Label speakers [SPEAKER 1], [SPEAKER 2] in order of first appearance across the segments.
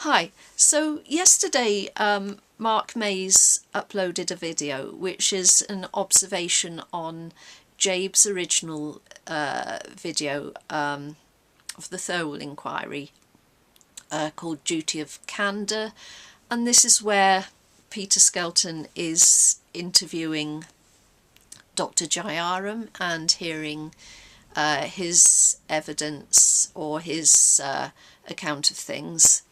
[SPEAKER 1] Hi, so yesterday Mark Mays uploaded a video which is an observation on Jabe's original video of the Thirlwell inquiry called Duty of Candour, and this is where Peter Skelton is interviewing Dr. Jayaram and hearing his evidence or his account of things.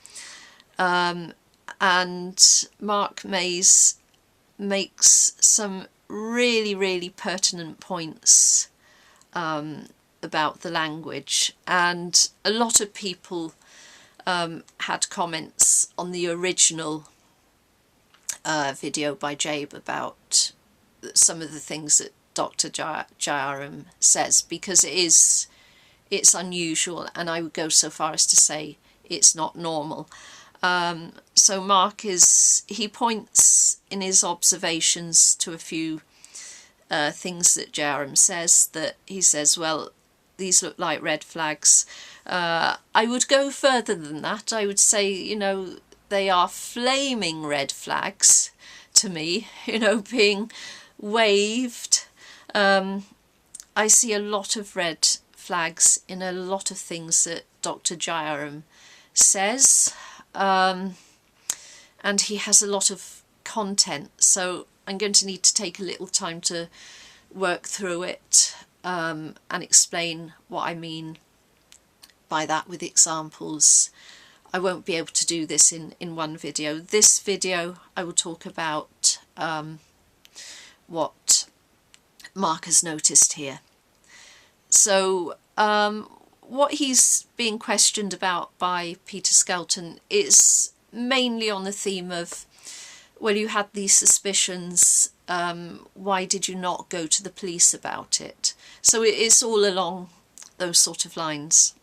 [SPEAKER 1] And Mark Mays makes some really pertinent points about the language, and a lot of people had comments on the original video by Jabe about some of the things that Dr. Jayaram says, because it's unusual, and I would go so far as to say it's not normal. So Mark he points in his observations to a few things that Jayaram says, that he says, well, these look like red flags. I would go further than that. I would say, you know, they are flaming red flags to me, you know, being waved. I see a lot of red flags in a lot of things that Dr. Jayaram says. And he has a lot of content, so I'm going to need to take a little time to work through it and explain what I mean by that with examples. I won't be able to do this in one video. This video I will talk about what Mark has noticed here. So what he's being questioned about by Peter Skelton is mainly on the theme of, well, you had these suspicions, why did you not go to the police about it? So it is all along those sort of lines.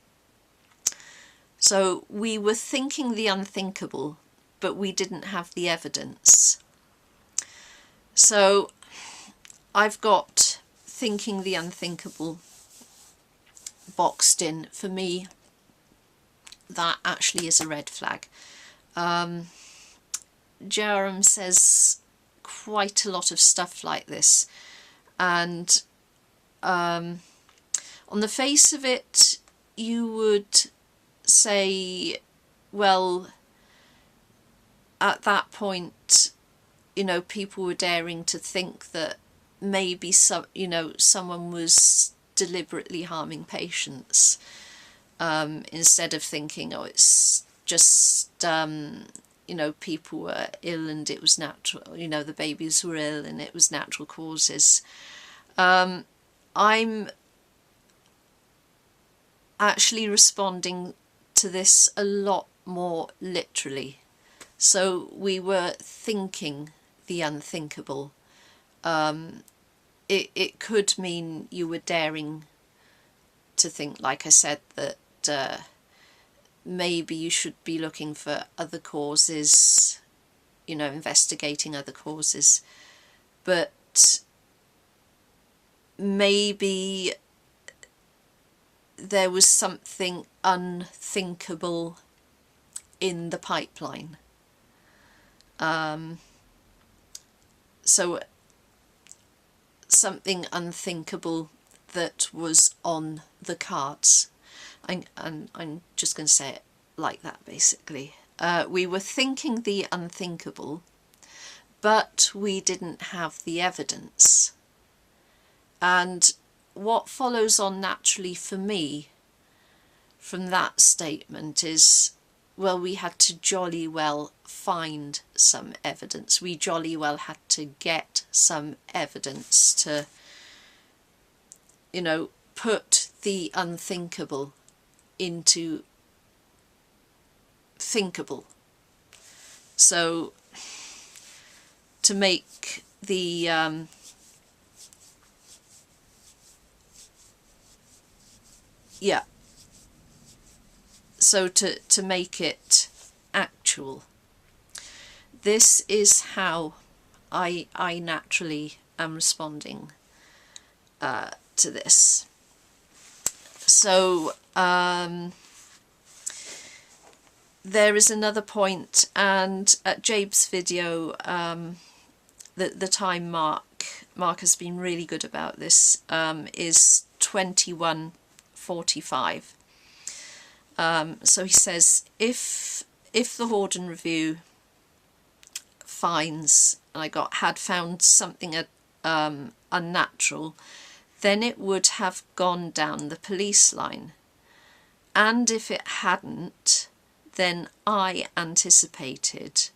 [SPEAKER 1] So we were thinking the unthinkable, but we didn't have the evidence. So I've got thinking the unthinkable boxed in. For me, that actually is a red flag. Jayaram says quite a lot of stuff like this, and on the face of it you would say, well, at that point, you know, people were daring to think that maybe someone was deliberately harming patients, instead of thinking, oh, it's just you know, people were ill and it was natural, you know, the babies were ill and it was natural causes. I'm actually responding to this a lot more literally. So we were thinking the unthinkable. It could mean you were daring to think, like I said, that maybe you should be looking for other causes, you know, investigating other causes, but maybe there was something unthinkable in the pipeline. So something unthinkable that was on the cards. I'm just going to say it like that, basically. We were thinking the unthinkable, but we didn't have the evidence. And what follows on naturally for me from that statement is, well, we had to jolly well find some evidence. We jolly well had to get some evidence to, you know, put the unthinkable into thinkable. So to make the so to make it actual. This is how I naturally am responding to this. So there is another point, and at Jabe's video, the time mark has been really good about this, is 21:45. So he says, if the Horden Review finds, and I had found something unnatural, then it would have gone down the police line. And if it hadn't, then I anticipated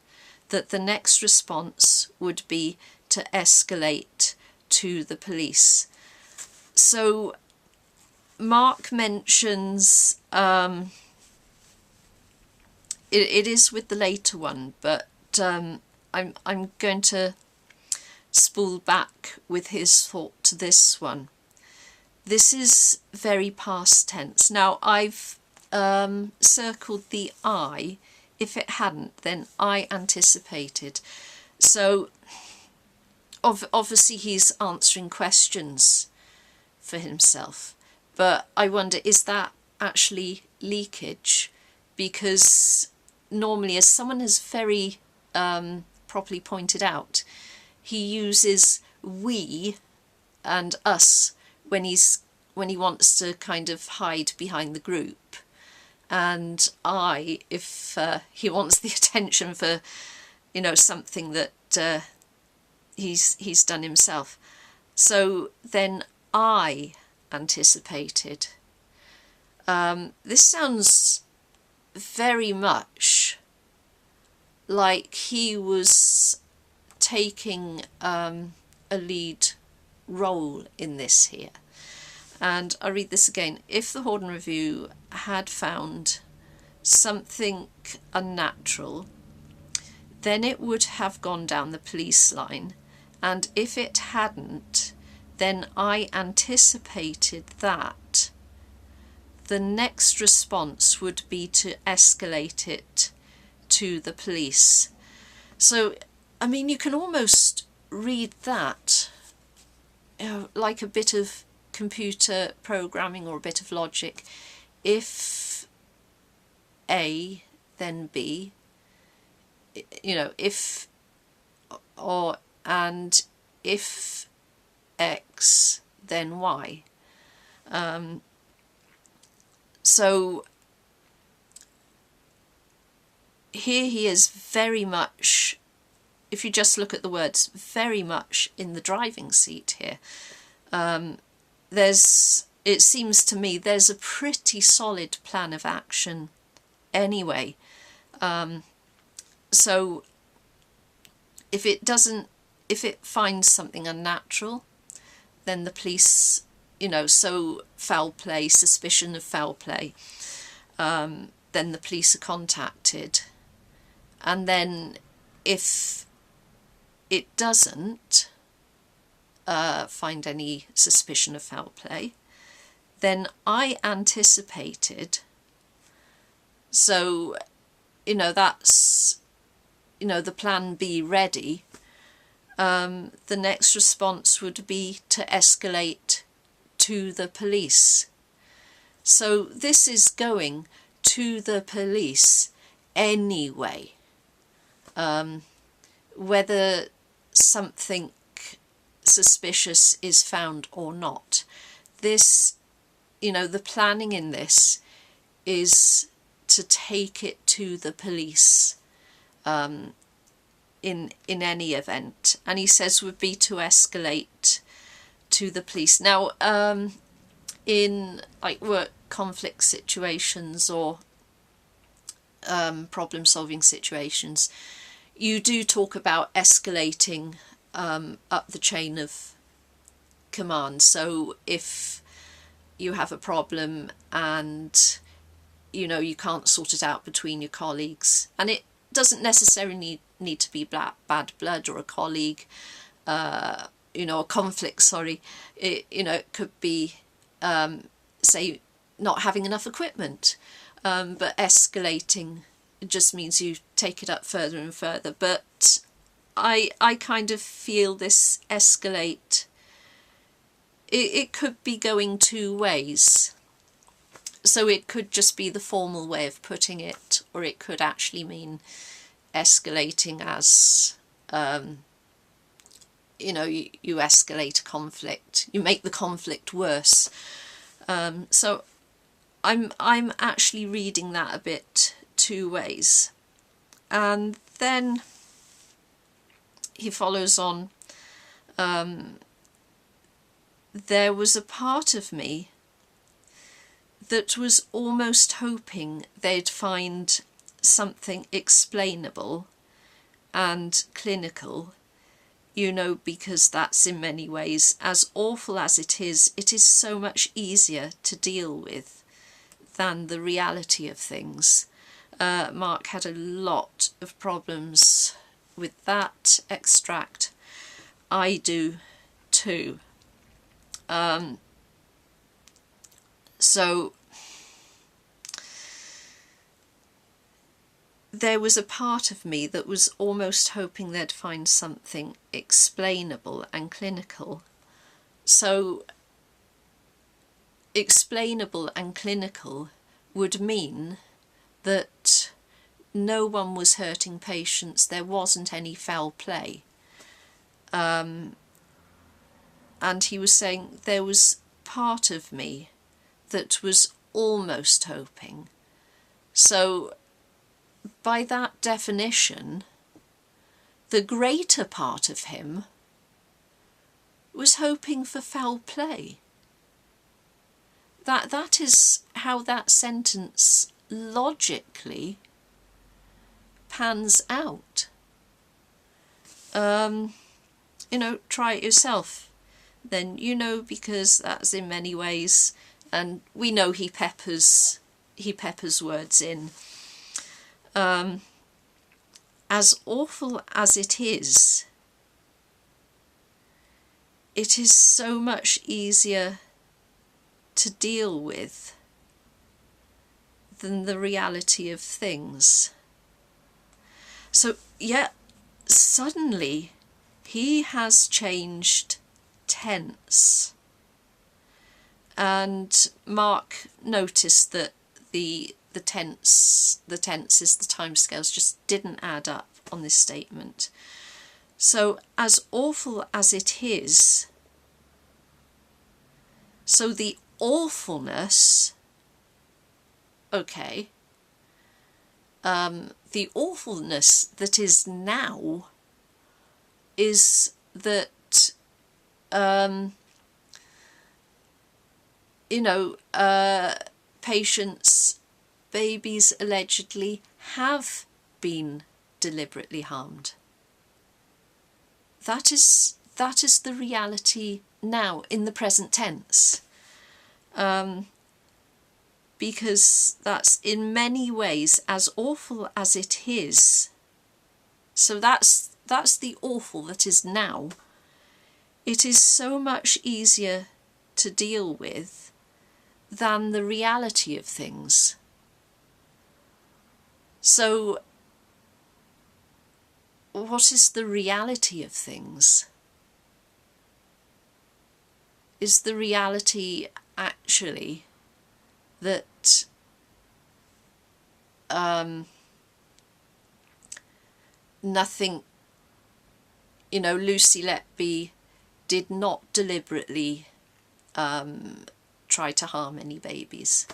[SPEAKER 1] that the next response would be to escalate to the police. So Mark mentions, it is with the later one, but I'm going to spool back with his thought to this one. This is very past tense. Now I've circled the I. If it hadn't, then I anticipated. So obviously he's answering questions for himself, but I wonder, is that actually leakage? Because normally, as someone has very properly pointed out, he uses we and us when he wants to kind of hide behind the group, and I if he wants the attention for, you know, something that he's done himself. So then I anticipated. This sounds very much like he was taking a lead role in this here. And I read this again. If the Horden Review had found something unnatural, then it would have gone down the police line. And if it hadn't, then I anticipated that the next response would be to escalate it to the police. So, I mean, you can almost read that, you know, like a bit of computer programming or a bit of logic. If A, then B, you know, if, or, and if X, then Y. So here he is very much, if you just look at the words, very much in the driving seat here. It seems to me there's a pretty solid plan of action anyway. So if it finds something unnatural, then the police, you know, so foul play, suspicion of foul play, then the police are contacted. And then if it doesn't find any suspicion of foul play, then I anticipated. So, you know, that's, you know, the plan B ready. The next response would be to escalate to the police. So this is going to the police anyway. Whether something suspicious is found or not. This, you know, the planning in this is to take it to the police in any event. And he says would be to escalate to the police. Now, in like work conflict situations or problem-solving situations, you do talk about escalating up the chain of command. So if you have a problem and, you know, you can't sort it out between your colleagues, and it doesn't necessarily need to be bad blood or a colleague, you know, a conflict, sorry. You know, it could be, say, not having enough equipment, but escalating just means you take it up further and further. But I kind of feel this escalate, it could be going two ways. So it could just be the formal way of putting it, or it could actually mean escalating as, you know, you escalate a conflict, you make the conflict worse. So I'm actually reading that a bit two ways. And then he follows on, there was a part of me that was almost hoping they'd find something explainable and clinical, you know, because that's in many ways, as awful as it is so much easier to deal with than the reality of things. Mark had a lot of problems with that extract. I do too. So there was a part of me that was almost hoping they'd find something explainable and clinical. So explainable and clinical would mean that no one was hurting patients, there wasn't any foul play. And he was saying there was part of me that was almost hoping. So by that definition, the greater part of him was hoping for foul play. That is how that sentence logically pans out. You know, try it yourself. Then you know, because that's in many ways, and we know he peppers words in. As awful as it is so much easier to deal with than the reality of things. So yeah, suddenly he has changed tense, and Mark noticed that the tenses, the timescales just didn't add up on this statement. So as awful as it is, so the awfulness, okay, the awfulness that is now is that, you know, patients, babies allegedly have been deliberately harmed. That is the reality now in the present tense, because that's in many ways as awful as it is. So that's the awful that is now. It is so much easier to deal with than the reality of things. So what is the reality of things? Is the reality actually that nothing, you know, Lucy Letby did not deliberately try to harm any babies?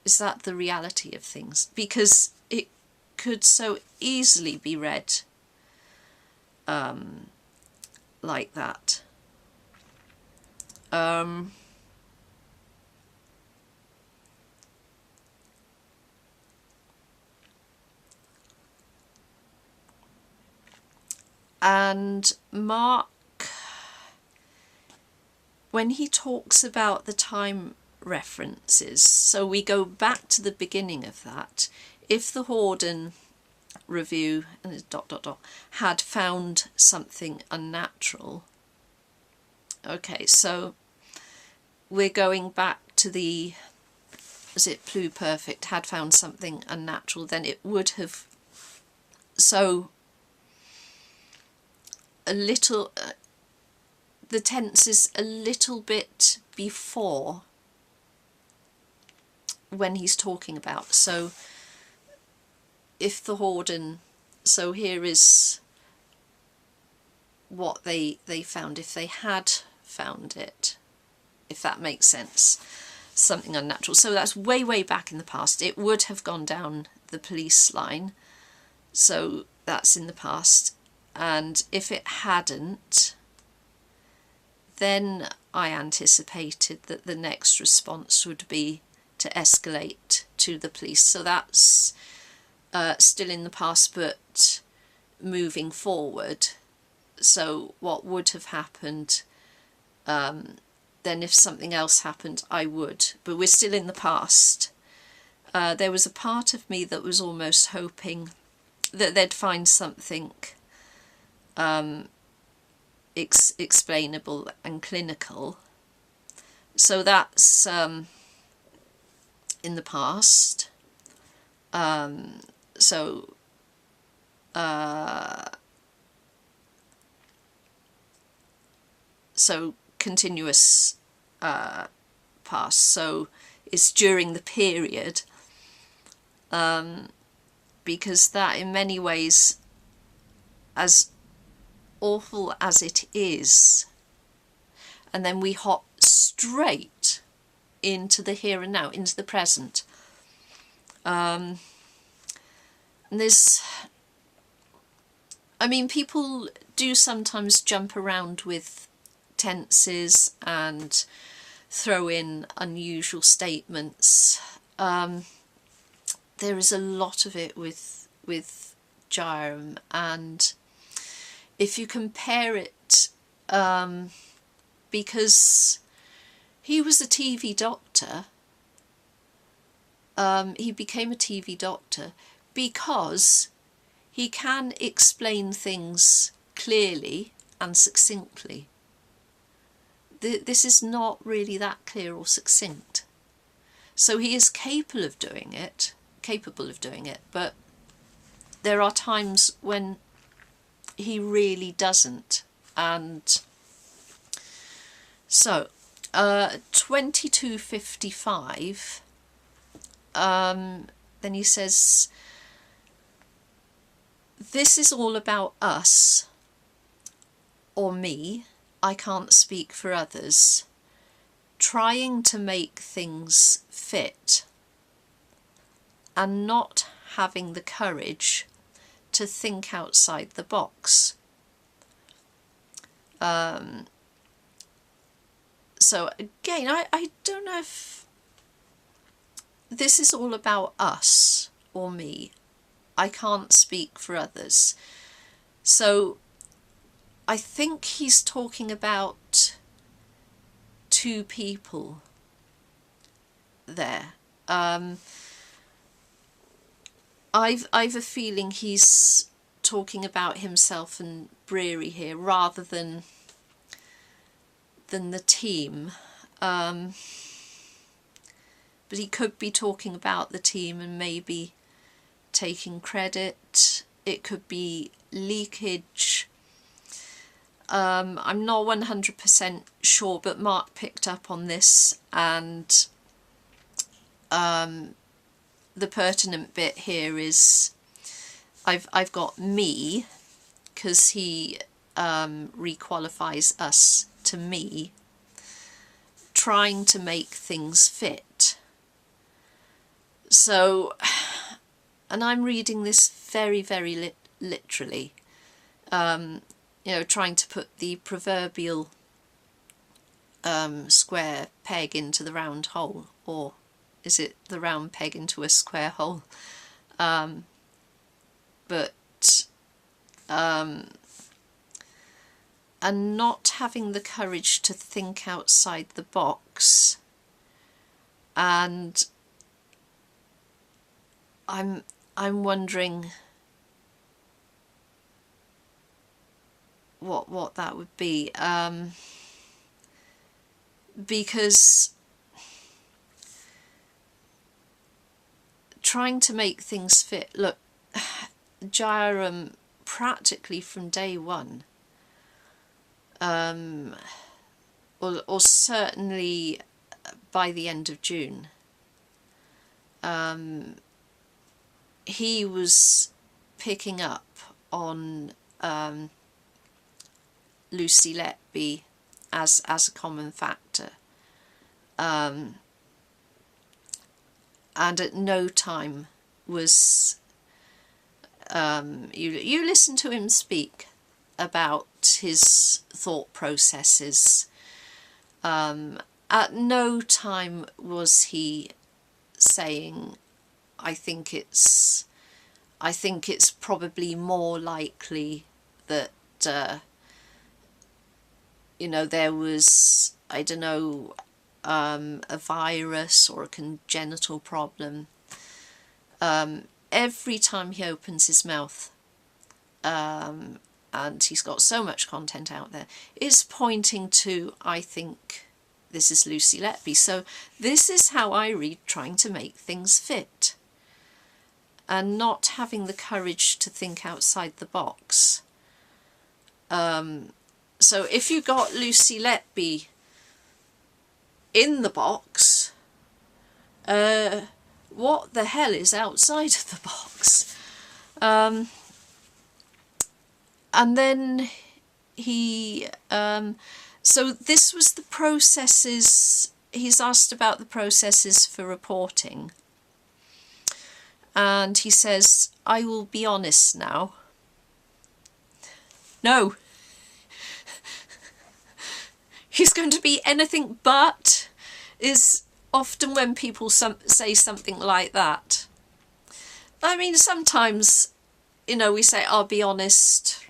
[SPEAKER 1] Is that the reality of things? Because it could so easily be read like that. And Mark, when he talks about the time references, so we go back to the beginning of that, if the Horden review and had found something unnatural, okay, so we're going back to the, was it pluperfect, had found something unnatural, then it would have, so a little, the tense is a little bit before when he's talking about. So if the Horden, so here is what they found, if they had found it, if that makes sense, something unnatural. So that's way, way back in the past. It would have gone down the police line, so that's in the past. And if it hadn't, then I anticipated that the next response would be to escalate to the police. So that's still in the past, but moving forward. So what would have happened, then if something else happened, I would. But we're still in the past. There was a part of me that was almost hoping that they'd find something explainable and clinical. So that's in the past. So continuous past, so it's during the period, because that in many ways, as awful as it is, and then we hop straight into the here and now, into the present. And there's, I mean, people do sometimes jump around with tenses and throw in unusual statements. There is a lot of it with Jabe, and if you compare it, because he was a TV doctor, he became a TV doctor because he can explain things clearly and succinctly. This is not really that clear or succinct. So he is capable of doing it, but there are times when he really doesn't. And so 2255, then he says, this is all about us, or me, I can't speak for others, trying to make things fit and not having the courage to think outside the box. So again, I don't know if this is all about us or me. I can't speak for others. So I think he's talking about two people there. I've a feeling he's talking about himself and Breary here rather than the team. But he could be talking about the team and maybe taking credit. It could be leakage. I'm not 100% sure, but Mark picked up on this, and the pertinent bit here is I've got me, because he requalifies us to me, trying to make things fit. So, and I'm reading this very, very literally, you know, trying to put the proverbial square peg into the round hole, or is it the round peg into a square hole? And not having the courage to think outside the box. And I'm wondering what that would be, because trying to make things fit, look, Jabe practically from day one, or certainly by the end of June, he was picking up on Lucy Letby as a common factor, and at no time was you listen to him speak about his thought processes. At no time was he saying, I think it's probably more likely that you know, there was, I don't know, a virus or a congenital problem. Every time he opens his mouth, and he's got so much content out there, it's pointing to, I think this is Lucy Letby. So this is how I read trying to make things fit, and not having the courage to think outside the box. So if you got Lucy Letby in the box, what the hell is outside of the box? And then he, so this was the processes, he's asked about the processes for reporting. And he says, I will be honest now. No. He's going to be anything but, is often when people say something like that. I mean, sometimes, you know, we say, I'll be honest,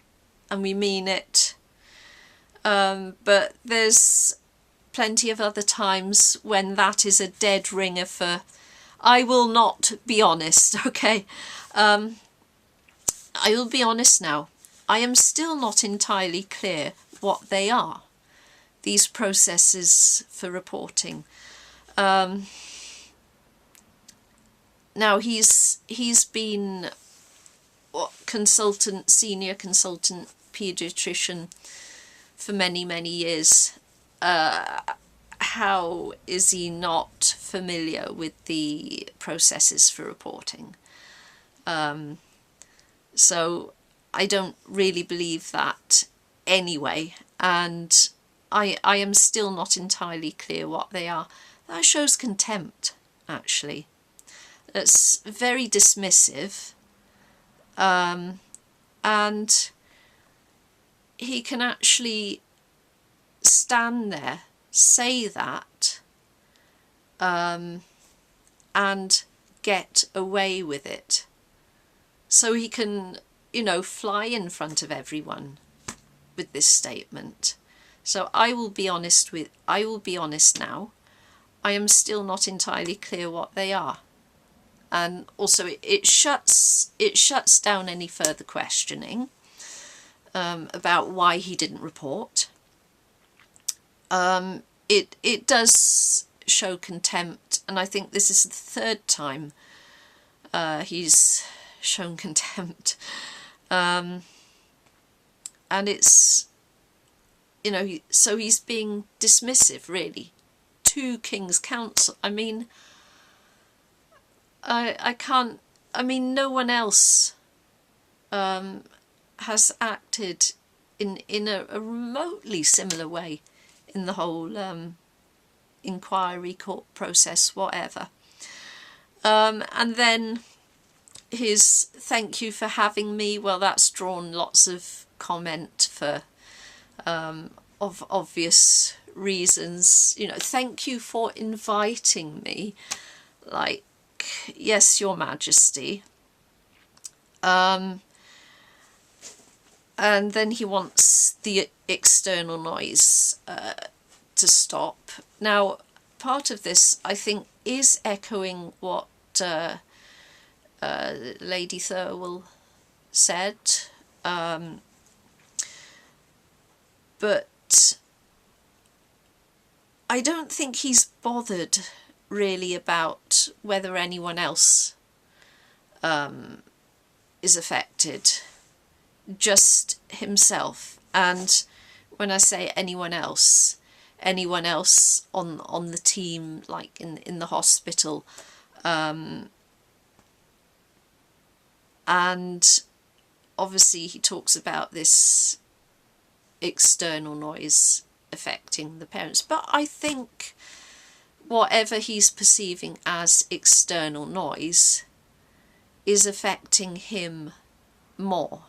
[SPEAKER 1] and we mean it. But there's plenty of other times when that is a dead ringer for, I will not be honest, okay? I will be honest now. I am still not entirely clear what they are, these processes for reporting. Now he's been senior consultant paediatrician for many years. How is he not familiar with the processes for reporting? So I don't really believe that anyway, and I am still not entirely clear what they are. That shows contempt, actually. It's very dismissive, and he can actually stand there, say that, and get away with it. So he can, you know, fly in front of everyone with this statement. So I will be honest now. I am still not entirely clear what they are. And also it shuts down any further questioning about why he didn't report. It does show contempt, and I think this is the third time he's shown contempt. And it's, you know, so he's being dismissive, really, to King's Counsel. I mean, I can't, I mean, no one else has acted in a remotely similar way in the whole inquiry, court process, whatever. And then his thank you for having me, well, that's drawn lots of comment for of obvious reasons. You know, thank you for inviting me. Like, yes, Your Majesty. And then he wants the external noise to stop. Now, part of this, I think, is echoing what Lady Thirlwell said, but I don't think he's bothered really about whether anyone else is affected, just himself. And when I say anyone else on the team, like in the hospital, And obviously he talks about this external noise affecting the parents, but I think whatever he's perceiving as external noise is affecting him more.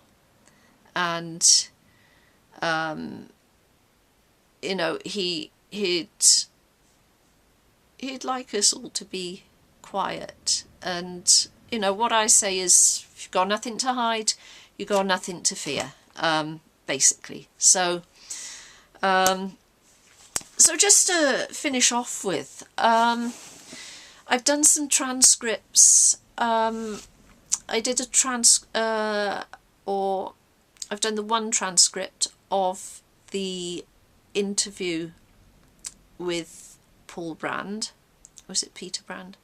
[SPEAKER 1] And you know, he'd like us all to be quiet. And you know, what I say is, if you've got nothing to hide, you've got nothing to fear, basically. So so just to finish off with, I've done some transcripts. I did a I've done the one transcript of the interview with Paul Brand. Was it Peter Brand?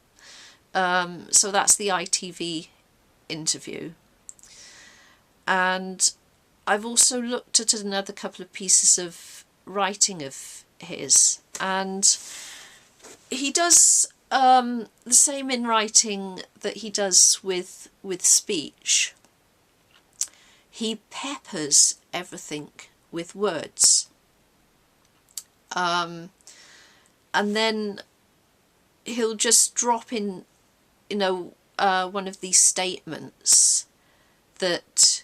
[SPEAKER 1] So that's the ITV interview. And I've also looked at another couple of pieces of writing of his, and he does the same in writing that he does with speech. He peppers everything with words, and then he'll just drop in, you know, one of these statements that,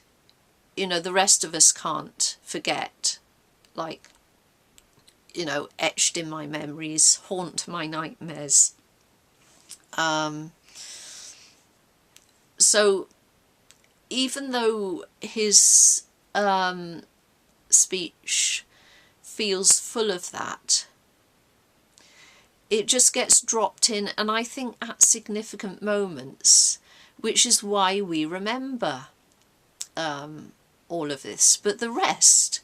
[SPEAKER 1] you know, the rest of us can't forget, like, you know, etched in my memories, haunt my nightmares. So even though his speech feels full of that, it just gets dropped in, and I think at significant moments, which is why we remember all of this. But the rest,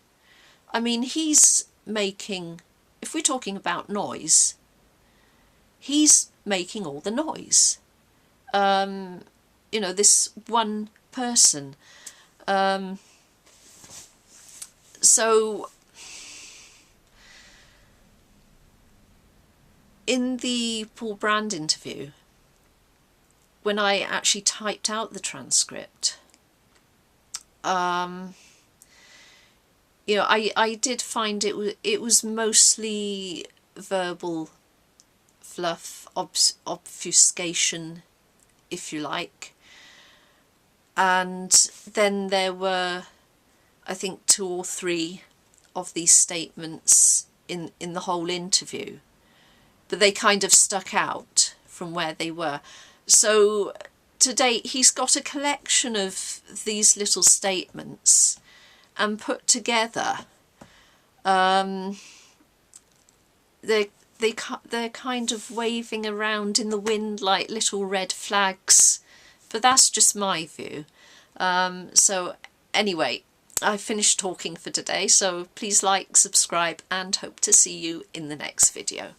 [SPEAKER 1] I mean, he's making, if we're talking about noise, he's making all the noise. You know, this one person. So in the Paul Brand interview, when I actually typed out the transcript, you know, I did find it was mostly verbal fluff, obfuscation, if you like. And then there were, I think, 2 or 3 of these statements in the whole interview, but they kind of stuck out from where they were. So to date, he's got a collection of these little statements, and put together, they're kind of waving around in the wind like little red flags, but that's just my view. So anyway, I finished talking for today, so please like, subscribe, and hope to see you in the next video.